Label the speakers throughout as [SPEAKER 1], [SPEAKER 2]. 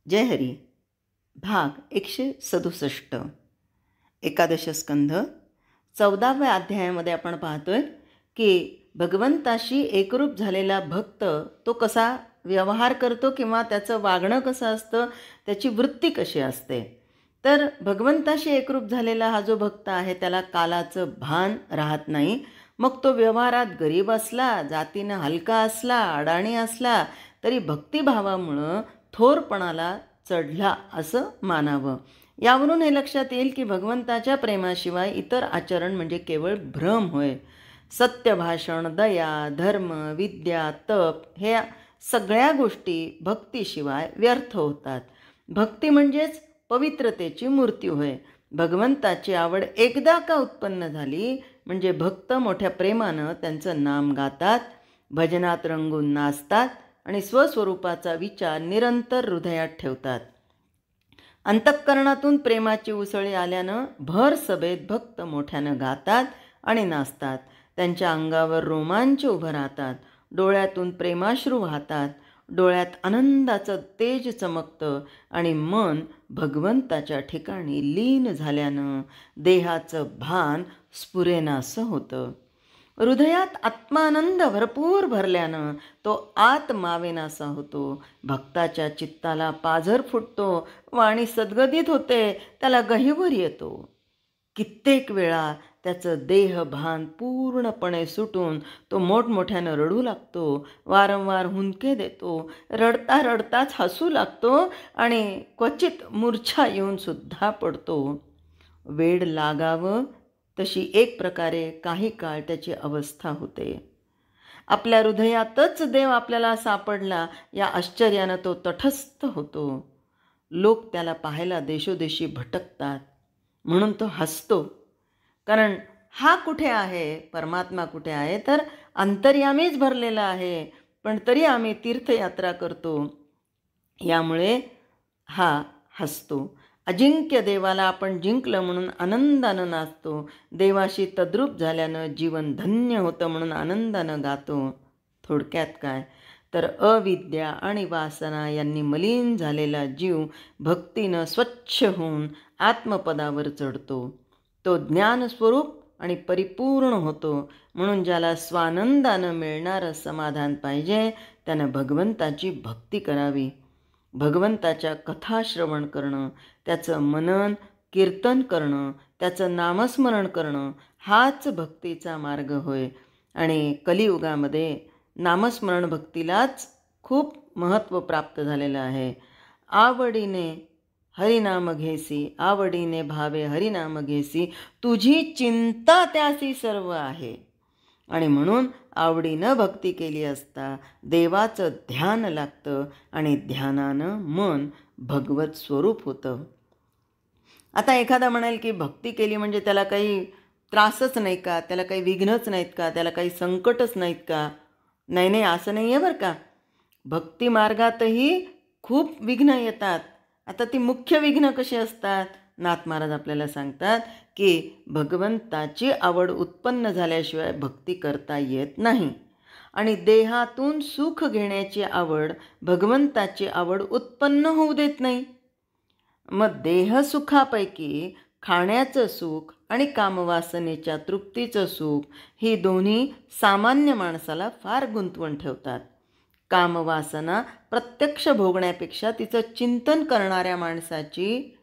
[SPEAKER 1] जय हरी. भाग 167. एकादश स्कंध 14व्या अध्यायामध्ये आपण पाहतोय की भगवंताशी एकरूप झालेला भक्त तो कसा व्यवहार करतो किंवा त्याचं वागणं कसं असतं, त्याची वृत्ती कशी असते. तर भगवंताशी एकरूप झालेला हा जो भक्त आहे त्याला कालाचं भान राहत नाही. मग तो व्यवहारात गरीब असला, जातीनं हलका असला, अडाणी असला तरी भक्तिभावामुळं थोरपणाला चढला असं मानावं. यावरून हे लक्षात येईल की भगवंताच्या प्रेमाशिवाय इतर आचरण म्हणजे केवळ भ्रम होय. सत्यभाषण, दया, धर्म, विद्या, तप हे सगळ्या गोष्टी भक्तीशिवाय व्यर्थ होतात. भक्ती म्हणजेच पवित्रतेची मूर्ती होय. भगवंताची आवड एकदा का उत्पन्न झाली म्हणजे भक्त मोठ्या प्रेमानं त्यांचं नाम गातात, भजनात रंगून नाचतात आणि स्वस्वरूपाचा विचार निरंतर हृदयात ठेवतात. अंतःकरणातून प्रेमाची उसळी आल्यानं भर सभेत भक्त मोठ्यानं गातात आणि नाचतात. त्यांच्या अंगावर रोमांच उभं राहतात, डोळ्यातून प्रेमाश्रू वाहतात, डोळ्यात आनंदाचं तेज चमकतं आणि मन भगवंताच्या ठिकाणी लीन झाल्यानं देहाचं भान स्फुरेनासं होतं. हृदयात आत्मानंद भरपूर भरल्यानं तो आत मावेनासा होतो. भक्ताच्या चित्ताला पाझर फुटतो, वाणी सद्गदित होते, त्याला गहिवर येतो. कित्येक वेळा त्याचं देहभान पूर्णपणे सुटून तो मोठमोठ्यानं रडू लागतो, वारंवार हुंदके देतो, रडता रडताच हसू लागतो आणि क्वचित मूर्छा येऊन सुद्धा पडतो. वेड लागावं तशी एक प्रकारे काही काळ त्याची अवस्था होते. आपल्या हृदयातच देव आपल्याला सापडला या आश्चर्यानं तो तटस्थ होतो. लोक त्याला पाहायला देशोदेशी भटकतात म्हणून तो हसतो. कारण हा कुठे आहे, परमात्मा कुठे आहे, तर अंतर्यामीच भरलेला आहे. पण तरी आम्ही तीर्थयात्रा करतो, यामुळे हा हसतो. अजिंक्य देवाला आपण जिंकलं म्हणून आनंदानं नाचतो. देवाशी तद्रूप झाल्यानं जीवन धन्य होतं म्हणून आनंदानं गातो. थोडक्यात काय तर अविद्या आणि वासना यांनी मलिन झालेला जीव भक्तीनं स्वच्छ होऊन आत्मपदावर चढतो. तो ज्ञानस्वरूप आणि परिपूर्ण होतो. म्हणून ज्याला स्वानंदानं मिळणारं समाधान पाहिजे त्यानं भगवंताची भक्ती करावी. भगवंताच्या कथा श्रवण करणं, त्याचं मनन कीर्तन करणं, त्याचं नामस्मरण करणं हाच भक्तीचा मार्ग होय. आणि कलियुगामध्ये नामस्मरण भक्तीलाच खूप महत्त्व प्राप्त झालेलं आहे. आवडीने हरिनाम घेसी, आवडीने भावे हरिनाम घेसी, तुझी चिंता त्यासी सर्व आहे. आणि म्हणून आवडीनं भक्ती केली असता देवाचं ध्यान लागतं आणि ध्यानानं मन भगवत स्वरूप होतं. आता एखादा म्हणाल की भक्ती केली म्हणजे त्याला काही त्रासच नाही का, त्याला काही विघ्नच नाहीत का, त्याला काही संकटच नाहीत का. नाही नाही, असं नाही आहे बरं का. भक्ती मार्गातही खूप विघ्न येतात. आता ती मुख्य विघ्न कशी असतात, नाथ महाराज आपल्याला सांगतात की भगवंताची आवड उत्पन्न झाल्याशिवाय भक्ती करता येत नाही. आणि देहातून सुख घेण्याची आवड भगवंताची आवड उत्पन्न होऊ देत नाही. मग देहसुखापैकी खाण्याचं सुख आणि कामवासनेच्या तृप्तीचं सुख ही दोन्ही सामान्य माणसाला फार गुंतवून ठेवतात. कामवासना प्रत्यक्ष भोगण्यापेक्षा तिचं चिंतन करणाऱ्या माणसाची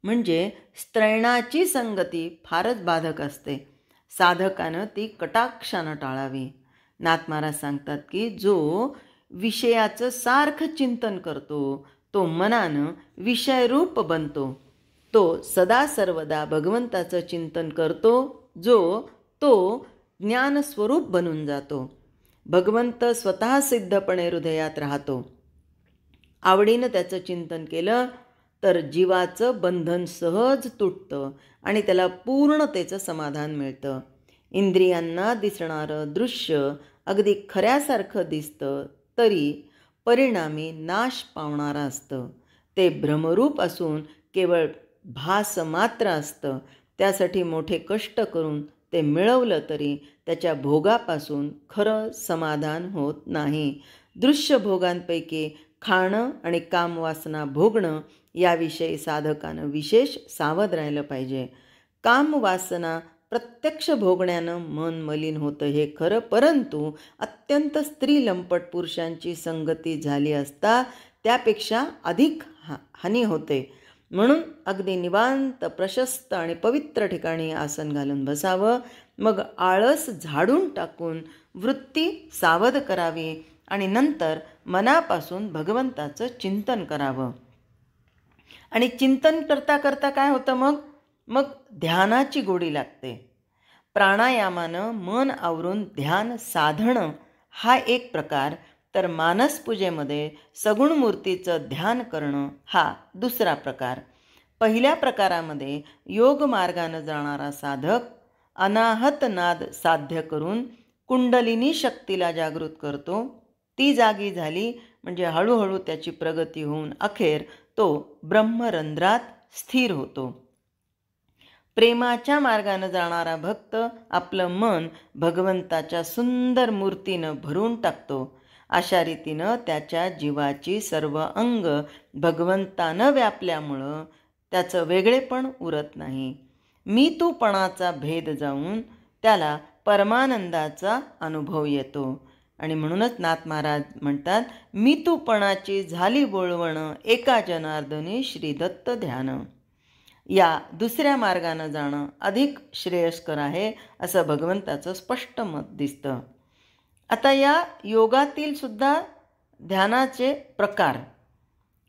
[SPEAKER 1] म्हणजे स्त्रैणाची संगती फारच बाधक असते. साधकानं ती कटाक्षानं टाळावी. नाथ महाराज सांगतात की जो विषयाचं सारखं चिंतन करतो तो मनानं विषयरूप बनतो. तो सदा सर्वदा भगवंताचं चिंतन करतो जो तो ज्ञानस्वरूप बनून जातो. भगवंत स्वतः सिद्धपणे हृदयात राहतो. आवडीनं त्याचं चिंतन केलं तर जीवाचं बंधन सहज तुटतं आणि त्याला पूर्णतेचं समाधान मिळतं. इंद्रियांना दिसणारं दृश्य अगदी खऱ्यासारखं दिसतं तरी परिणामी नाश पावणारं असतं. ते भ्रमरूप असून केवळ भास मात्र असतं. त्यासाठी मोठे कष्ट करून ते मिळवलं तरी त्याच्या भोगापासून खरं समाधान होत नाही. दृश्य भोगांपैकी खाणं आणि कामवासना भोगणं याविषयी साधकानं विशेष सावध राहिलं पाहिजे. कामवासना प्रत्यक्ष भोगण्यानं मन मलिन होतं हे खरं, परंतु अत्यंत स्त्री लंपट पुरुषांची संगती झाली असता त्यापेक्षा अधिक हानी होते. म्हणून अगदी निवांत, प्रशस्त आणि पवित्र ठिकाणी आसन घालून बसावं. मग आळस झाडून टाकून वृत्ती सावध करावी आणि नंतर मनापासून भगवंताचं चिंतन करावं. आणि चिंतन करता करता काय होतं मग ध्यानाची गोडी लागते. प्राणायामानं मन आवरून ध्यान साधणं हा एक प्रकार, तर मानसपूजेमध्ये सगुण मूर्तीचं ध्यान करणं हा दुसरा प्रकार. पहिल्या प्रकारामध्ये योग मार्गानं जाणारा साधक अनाहत नाद साध्य करून कुंडलिनी शक्तीला जागृत करतो. ती जागी झाली म्हणजे हळूहळू त्याची प्रगती होऊन अखेर तो ब्रह्मरंध्रात स्थिर होतो. प्रेमाच्या मार्गानं जाणारा भक्त आपलं मन भगवंताच्या सुंदर मूर्तीनं भरून टाकतो. अशा रीतीनं त्याच्या जीवाची सर्व अंग भगवंतानं व्यापल्यामुळं त्याचं वेगळेपण उरत नाही. मी तूपणाचा भेद जाऊन त्याला परमानंदाचा अनुभव येतो. आणि म्हणूनच नाथ महाराज म्हणतात, मी तूपणाची झाली बोळवणं एका जनार्दनी श्रीदत्त ध्यान. या दुसऱ्या मार्गानं जाणं अधिक श्रेयस्कर आहे असं भगवंताचं स्पष्ट मत दिसतं. आता या योगातील सुद्धा ध्यानाचे प्रकार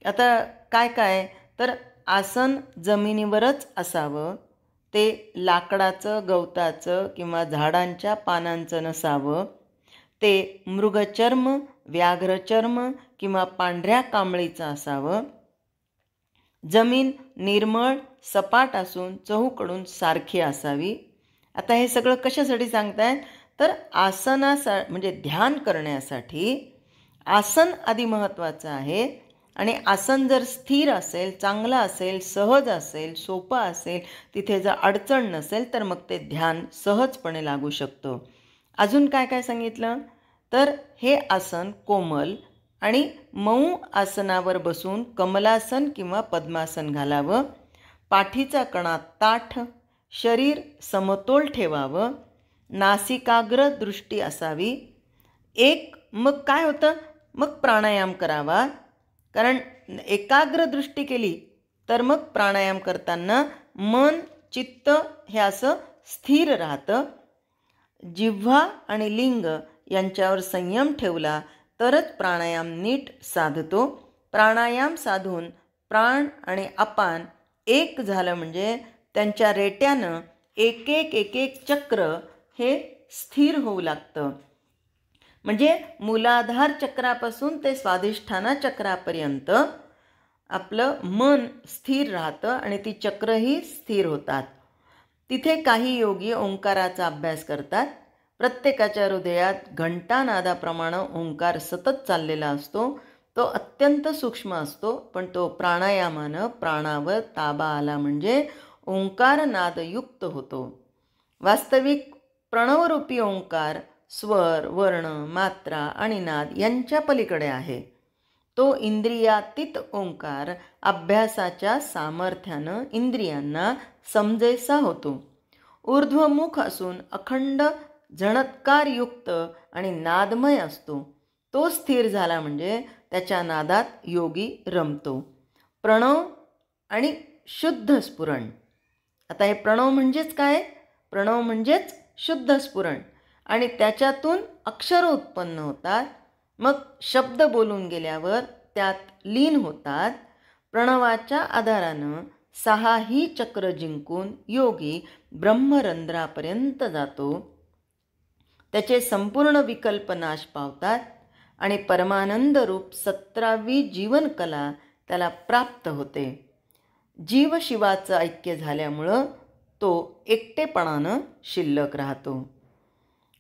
[SPEAKER 1] आता काय काय, तर आसन जमिनीवरच असावं, ते लाकडाचं, गवताचं किंवा झाडांच्या पानांचं नसावं, ते मृगचर्म, व्याघ्रचर्म किंवा पांढऱ्या कांबळीचं असावं, जमीन निर्मळ सपाट असून चहूकडून सारखी असावी. आता हे सगळं कशासाठी सांगतायत, तर म्हणजे ध्यान करण्यासाठी आसन आधी महत्त्वाचं आहे. आणि आसन जर स्थिर असेल, चांगलं असेल, सहज असेल, सोपं असेल, तिथे जर अडचण नसेल तर मग ते ध्यान सहजपणे लागू शकतो. अजून काय काय सांगितलं, तर हे आसन कोमल आणि मऊ आसनावर बसून कमलासन किंवा पद्मासन घालावं. पाठीचा कणा ताठ, शरीर समतोल ठेवावं, नासिकाग्र दृष्टी असावी. मग काय होतं, मग प्राणायाम करावा. कारण एकाग्र दृष्टी केली तर मग प्राणायाम करताना मन चित्त हे असं स्थिर राहतं. जिव्हा आणि लिंग यांच्यावर संयम ठेवला तरच प्राणायाम नीट साधतो. प्राणायाम साधून प्राण आणि अपान एक झालं म्हणजे त्यांच्या रेट्यानं एक एक चक्र हे स्थिर होऊ लागतं. म्हणजे मूलाधार चक्रापासून ते स्वाधिष्ठाना चक्रापर्यंत आपलं मन स्थिर राहतं आणि ती चक्रही स्थिर होतात. तिथे काही योगी ओंकाराचा अभ्यास करतात. प्रत्येकाच्या हृदयात घंटानादाप्रमाणे ओंकार सतत चाललेला असतो. तो अत्यंत सूक्ष्म असतो, पण तो प्राणायामानं प्राणावर ताबा आला म्हणजे ओंकार नादयुक्त होतो. वास्तविक प्रणवरूपी ओंकार स्वर, वर्ण, मात्रा आणि नाद यांच्या पलीकडे आहे. तो इंद्रियातीत ओंकार अभ्यासाच्या सामर्थ्यानं इंद्रियांना समजेसा होतो. ऊर्ध्वमुख असून अखंड झणत्कारयुक्त आणि नादमय असतो. तो स्थिर झाला म्हणजे त्याच्या नादात योगी रमतो. प्रणव आणि शुद्ध स्फुरण. आता हे प्रणव म्हणजेच काय, प्रणव म्हणजेच शुद्ध स्फुरण आणि त्याच्यातून अक्षर उत्पन्न होतात. मग शब्द बोलून गेल्यावर त्यात लीन होतात. प्रणवाच्या आधारानं 6ही चक्र जिंकून योगी ब्रह्मरंध्रापर्यंत जातो. त्याचे संपूर्ण विकल्प नाश पावतात आणि परमानंद रूप 17वी जीवनकला त्याला प्राप्त होते. जीवशिवाचं ऐक्य झाल्यामुळं तो एकटेपणानं शिल्लक राहतो.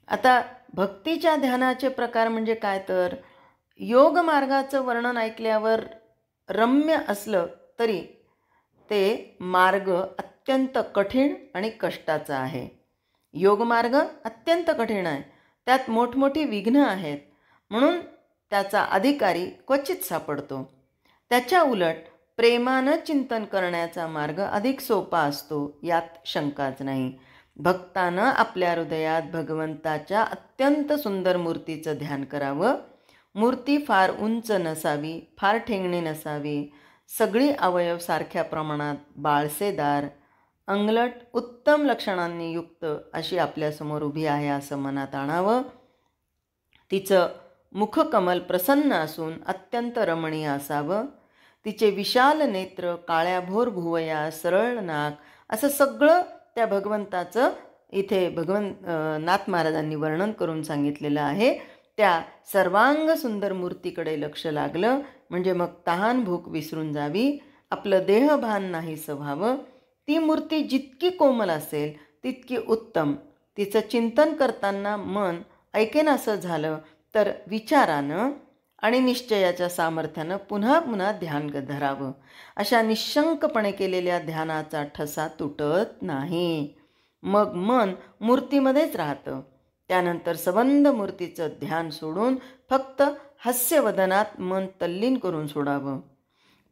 [SPEAKER 1] आता भक्तीच्या ध्यानाचे प्रकार म्हणजे काय, तर योग मार्गाचं वर्णन ऐकल्यावर रम्य असलं तरी ते मार्ग अत्यंत कठीण आणि कष्टाचा आहे. योगमार्ग अत्यंत कठीण आहे, त्यात मोठमोठी विघ्न आहेत. म्हणून त्याचा अधिकारी क्वचित सापडतो. त्याच्या उलट प्रेमानं चिंतन करण्याचा मार्ग अधिक सोपा असतो, यात शंकाच नाही. भक्तानं आपल्या हृदयात भगवंताच्या अत्यंत सुंदर मूर्तीचं ध्यान करावं. मूर्ती फार उंच नसावी, फार ठेंगणी नसावी, सगळी अवयव सारख्या प्रमाणात बाळसेदार, अंगलट उत्तम लक्षणांनी युक्त अशी आपल्यासमोर उभी आहे असं मनात आणावं. तिचं मुखकमल प्रसन्न असून अत्यंत रमणीय असावं. तिचे विशाल नेत्र, काळ्याभोर भुवया, सरळ नाक असं सगळं त्या भगवंताचं इथे नाथ महाराजांनी वर्णन करून सांगितलेलं आहे. त्या सर्वांग सुंदर मूर्तीकडे लक्ष लागलं म्हणजे मग तहान भूक विसरून जावी, आपलं देहभान नाहीसं व्हावं. ती मूर्ती जितकी कोमल असेल तितकी उत्तम. तिचं चिंतन करताना मन ऐकेनासं झालं तर विचारानं आणि निश्चयाच्या सामर्थ्यानं पुन्हा पुन्हा ध्यान धरावं. अशा निशंकपणे केलेल्या ध्यानाचा ठसा तुटत नाही. मग मन मूर्तीमध्येच राहतं. त्यानंतर सबंध मूर्तीचं ध्यान सोडून फक्त हास्यवदनात मन तल्लीन करून सोडावं.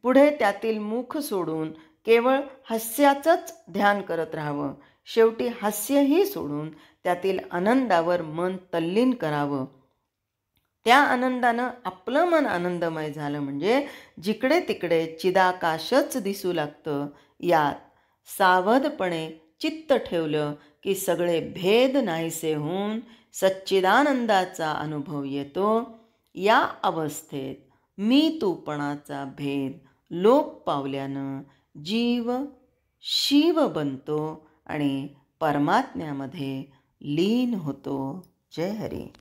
[SPEAKER 1] पुढे त्यातील मुख सोडून केवळ हास्याचंच ध्यान करत राहावं. शेवटी हास्यही सोडून त्यातील आनंदावर मन तल्लीन करावं. त्या आनंदानं आपलं मन आनंदमय झालं म्हणजे जिकडे तिकडे चिदाकाशच दिसू लागतं. यात सावधपणे चित्त ठेवलं की सगळे भेद नाहीसे होऊन सच्चिदानंदाचा अनुभव येतो. या अवस्थेत मी तूपणाचा भेद लोप पावल्यानं जीव शिव बनतो आणि परमात्म्यामध्ये लीन होतो. जय हरी.